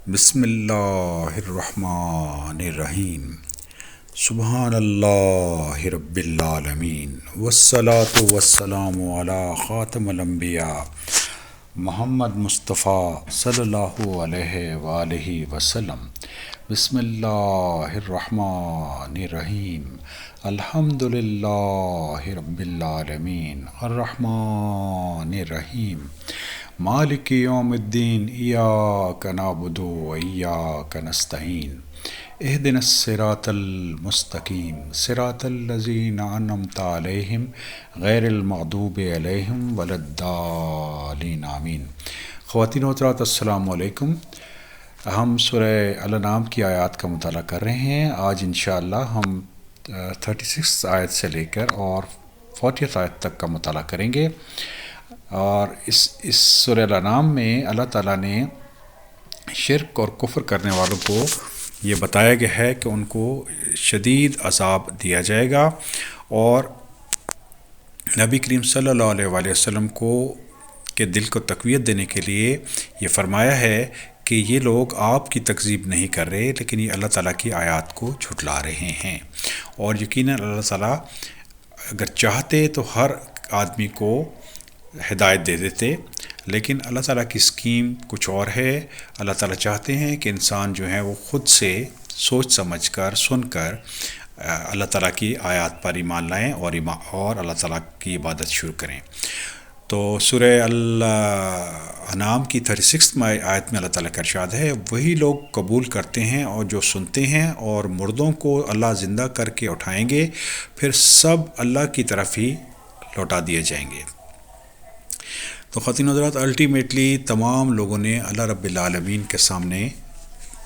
بسم اللہ الرحمن الرحیم۔ سبحان اللہ رب العالمین والصلاة والسلام علی خاتم الانبیاء محمد مصطفیٰ صلی اللہ علیہ وآلہ وسلم۔ بسم اللہ الرحمن الرحیم۔ الحمد للہ رب العالمین الرحمن الرحیم مالک یوم الدین ایاک نعبد و ایاک نستعین اہدنا الصراط المستقیم صراط الذین انعمت علیہم غیر المغضوب علیہم ولا الضالین آمین۔ خواتین و حضرات السلام علیکم۔ ہم سورہ الانعام کی آیات کا مطالعہ کر رہے ہیں۔ آج انشاءاللہ ہم 36 آیت سے لے کر اور 40 آیت تک کا مطالعہ کریں گے۔ اور اس سورہ الانعام میں اللہ تعالیٰ نے شرک اور کفر کرنے والوں کو یہ بتایا گیا ہے کہ ان کو شدید عذاب دیا جائے گا، اور نبی کریم صلی اللہ علیہ وآلہ وسلم کو کے دل کو تقویت دینے کے لیے یہ فرمایا ہے کہ یہ لوگ آپ کی تکذیب نہیں کر رہے، لیکن یہ اللہ تعالیٰ کی آیات کو جھٹلا رہے ہیں۔ اور یقیناً اللہ تعالیٰ اگر چاہتے تو ہر آدمی کو ہدایت دے دیتے، لیکن اللہ تعالیٰ کی اسکیم کچھ اور ہے۔ اللہ تعالیٰ چاہتے ہیں کہ انسان جو ہے وہ خود سے سوچ سمجھ کر سن کر اللہ تعالیٰ کی آیات پر ایمان لائیں اور اللہ تعالیٰ کی عبادت شروع کریں۔ تو سورہ الانعام کی 36 آیت میں اللہ تعالیٰ کا ارشاد ہے، وہی لوگ قبول کرتے ہیں اور جو سنتے ہیں، اور مردوں کو اللہ زندہ کر کے اٹھائیں گے، پھر سب اللہ کی طرف ہی لوٹا دیے جائیں گے۔ تو خواتین و حضرات، الٹیمیٹلی تمام لوگوں نے اللہ رب العالمین کے سامنے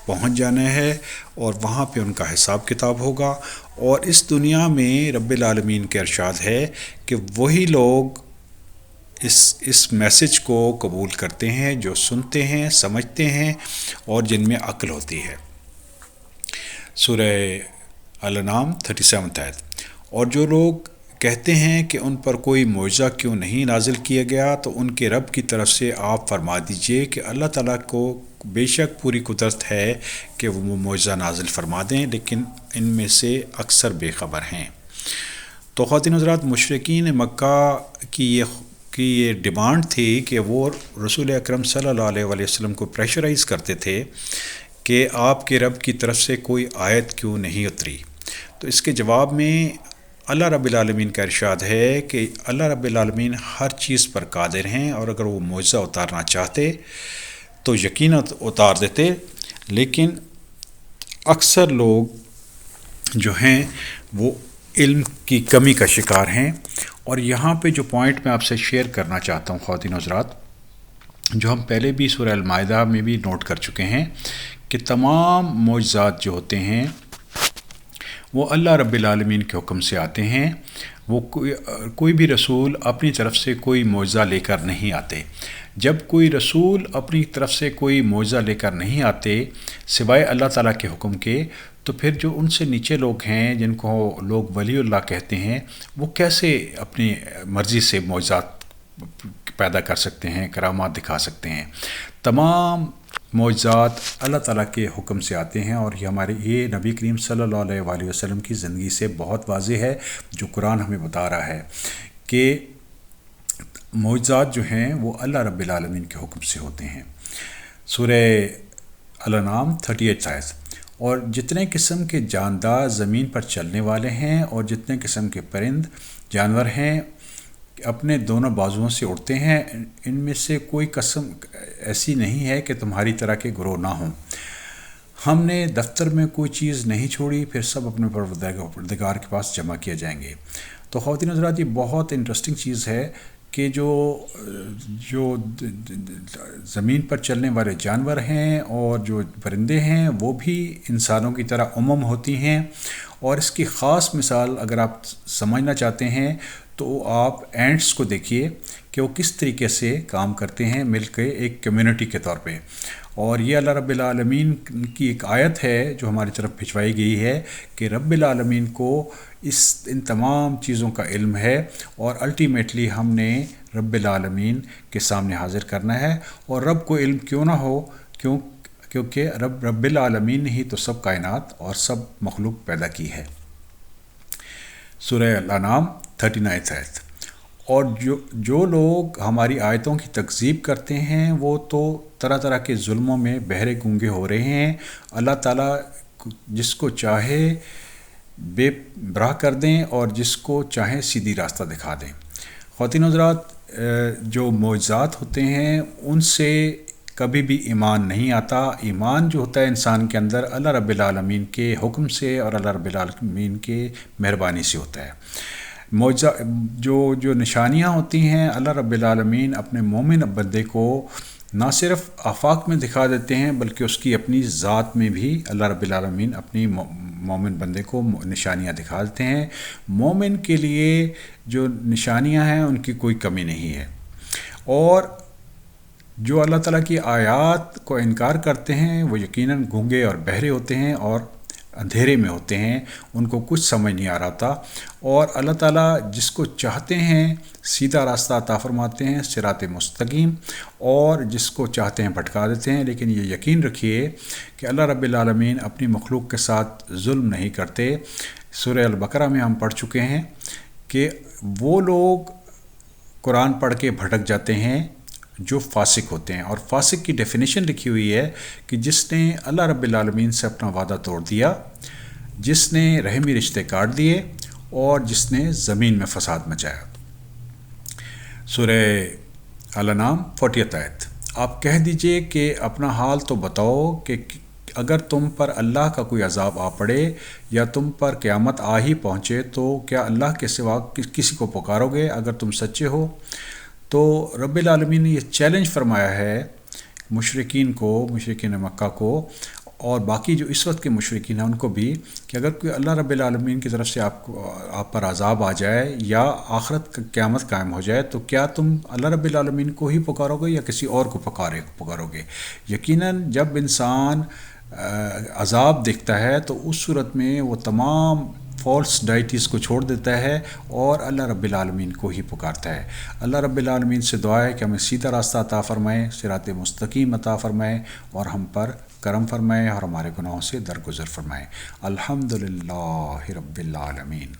پہنچ جانا ہے، اور وہاں پہ ان کا حساب کتاب ہوگا۔ اور اس دنیا میں رب العالمین کے ارشاد ہے کہ وہی لوگ اس میسج کو قبول کرتے ہیں جو سنتے ہیں، سمجھتے ہیں، اور جن میں عقل ہوتی ہے۔ سورہ الانعام 37 آیت۔ اور جو لوگ کہتے ہیں کہ ان پر کوئی معجزہ کیوں نہیں نازل کیا گیا، تو ان کے رب کی طرف سے آپ فرما دیجئے کہ اللہ تعالیٰ کو بے شک پوری قدرت ہے کہ وہ معجزہ نازل فرما دیں، لیکن ان میں سے اکثر بے خبر ہیں۔ تو خواتین حضرات، مشرکین مکہ کی یہ ڈیمانڈ تھی کہ وہ رسول اکرم صلی اللہ علیہ وآلہ وسلم کو پریشرائز کرتے تھے کہ آپ کے رب کی طرف سے کوئی آیت کیوں نہیں اتری۔ تو اس کے جواب میں اللہ رب العالمین کا ارشاد ہے کہ اللہ رب العالمین ہر چیز پر قادر ہیں، اور اگر وہ معجزہ اتارنا چاہتے تو یقیناً اتار دیتے، لیکن اکثر لوگ جو ہیں وہ علم کی کمی کا شکار ہیں۔ اور یہاں پہ جو پوائنٹ میں آپ سے شیئر کرنا چاہتا ہوں خواتین و حضرات، جو ہم پہلے بھی سورہ المائدہ میں بھی نوٹ کر چکے ہیں، کہ تمام معجزات جو ہوتے ہیں وہ اللہ رب العالمین کے حکم سے آتے ہیں۔ وہ کوئی بھی رسول اپنی طرف سے کوئی معجزہ لے کر نہیں آتے۔ جب کوئی رسول اپنی طرف سے کوئی معجزہ لے کر نہیں آتے سوائے اللہ تعالیٰ کے حکم کے، تو پھر جو ان سے نیچے لوگ ہیں، جن کو لوگ ولی اللہ کہتے ہیں، وہ کیسے اپنی مرضی سے معجزات پیدا کر سکتے ہیں، کرامات دکھا سکتے ہیں؟ تمام معجزات اللہ تعالیٰ کے حکم سے آتے ہیں، اور یہ نبی کریم صلی اللہ علیہ وآلہ وسلم کی زندگی سے بہت واضح ہے، جو قرآن ہمیں بتا رہا ہے کہ معجزات جو ہیں وہ اللہ رب العالمین کے حکم سے ہوتے ہیں۔ سورہ الانعام 38 آیت۔ اور جتنے قسم کے جاندار زمین پر چلنے والے ہیں، اور جتنے قسم کے پرند جانور ہیں اپنے دونوں بازوؤں سے اڑتے ہیں، ان میں سے کوئی قسم ایسی نہیں ہے کہ تمہاری طرح کے گروہ نہ ہوں۔ ہم نے دفتر میں کوئی چیز نہیں چھوڑی، پھر سب اپنے پروردگار کے پاس جمع کیے جائیں گے۔ تو خواتین حضرات، یہ بہت انٹرسٹنگ چیز ہے کہ جو زمین پر چلنے والے جانور ہیں اور جو پرندے ہیں وہ بھی انسانوں کی طرح ہوتی ہیں۔ اور اس کی خاص مثال اگر آپ سمجھنا چاہتے ہیں تو آپ اینٹس کو دیکھیے کہ وہ کس طریقے سے کام کرتے ہیں مل کے ایک کمیونٹی کے طور پہ۔ اور یہ اللہ رب العالمین کی ایک آیت ہے جو ہماری طرف بھجوائی گئی ہے کہ رب العالمین کو ان تمام چیزوں کا علم ہے، اور الٹیمیٹلی ہم نے رب العالمین کے سامنے حاضر کرنا ہے۔ اور رب کو علم کیوں نہ ہو، کیونکہ رب العالمین نے ہی تو سب کائنات اور سب مخلوق پیدا کی ہے۔ سورہ الانعام 39 آیت۔ اور جو لوگ ہماری آیتوں کی تکذیب کرتے ہیں وہ تو طرح طرح کے ظلموں میں بہرے گونگے ہو رہے ہیں۔ اللہ تعالیٰ جس کو چاہے بے براہ کر دیں اور جس کو چاہے سیدھی راستہ دکھا دیں۔ خواتین حضرات، جو معجزات ہوتے ہیں ان سے کبھی بھی ایمان نہیں آتا۔ ایمان جو ہوتا ہے انسان کے اندر اللہ رب العالمین کے حکم سے اور اللہ رب العالمین کے مہربانی سے ہوتا ہے۔ معجزہ جو نشانیاں ہوتی ہیں اللہ رب العالمین اپنے مومن بندے کو نہ صرف آفاق میں دکھا دیتے ہیں بلکہ اس کی اپنی ذات میں بھی اللہ رب العالمین اپنی مومن بندے کو نشانیاں دکھا دیتے ہیں۔ مومن کے لیے جو نشانیاں ہیں ان کی کوئی کمی نہیں ہے، اور جو اللہ تعالیٰ کی آیات کو انکار کرتے ہیں وہ یقیناً گونگے اور بہرے ہوتے ہیں اور اندھیرے میں ہوتے ہیں، ان کو کچھ سمجھ نہیں آ رہا تھا۔ اور اللہ تعالیٰ جس کو چاہتے ہیں سیدھا راستہ عطا فرماتے ہیں، صراط مستقیم، اور جس کو چاہتے ہیں بھٹکا دیتے ہیں۔ لیکن یہ یقین رکھیے کہ اللہ رب العالمین اپنی مخلوق کے ساتھ ظلم نہیں کرتے۔ سورہ البقرہ میں ہم پڑھ چکے ہیں کہ وہ لوگ قرآن پڑھ کے بھٹک جاتے ہیں جو فاسق ہوتے ہیں، اور فاسق کی ڈیفینیشن لکھی ہوئی ہے کہ جس نے اللہ رب العالمین سے اپنا وعدہ توڑ دیا، جس نے رحمی رشتے کاٹ دیے، اور جس نے زمین میں فساد مچایا۔ سورہ الانعام 40 آیت۔ آپ کہہ دیجئے کہ اپنا حال تو بتاؤ کہ اگر تم پر اللہ کا کوئی عذاب آ پڑے یا تم پر قیامت آ ہی پہنچے تو کیا اللہ کے سوا کسی کو پکارو گے اگر تم سچے ہو؟ تو رب العالمین نے یہ چیلنج فرمایا ہے مشرکین مکہ کو، اور باقی جو اس وقت کے مشرکین ہیں ان کو بھی، کہ اگر کوئی اللہ رب العالمین کی طرف سے آپ پر عذاب آ جائے یا آخرت قیامت قائم ہو جائے تو کیا تم اللہ رب العالمین کو ہی پکارو گے یا کسی اور کو پکارو گے؟ یقیناً جب انسان عذاب دیکھتا ہے تو اس صورت میں وہ تمام فالس ڈائٹیز کو چھوڑ دیتا ہے اور اللہ رب العالمین کو ہی پکارتا ہے۔ اللہ رب العالمین سے دعا ہے کہ ہمیں سیدھا راستہ عطا فرمائے، صراط مستقیم عطا فرمائے، اور ہم پر کرم فرمائے اور ہمارے گناہوں سے درگزر فرمائے۔ الحمدللہ رب العالمین۔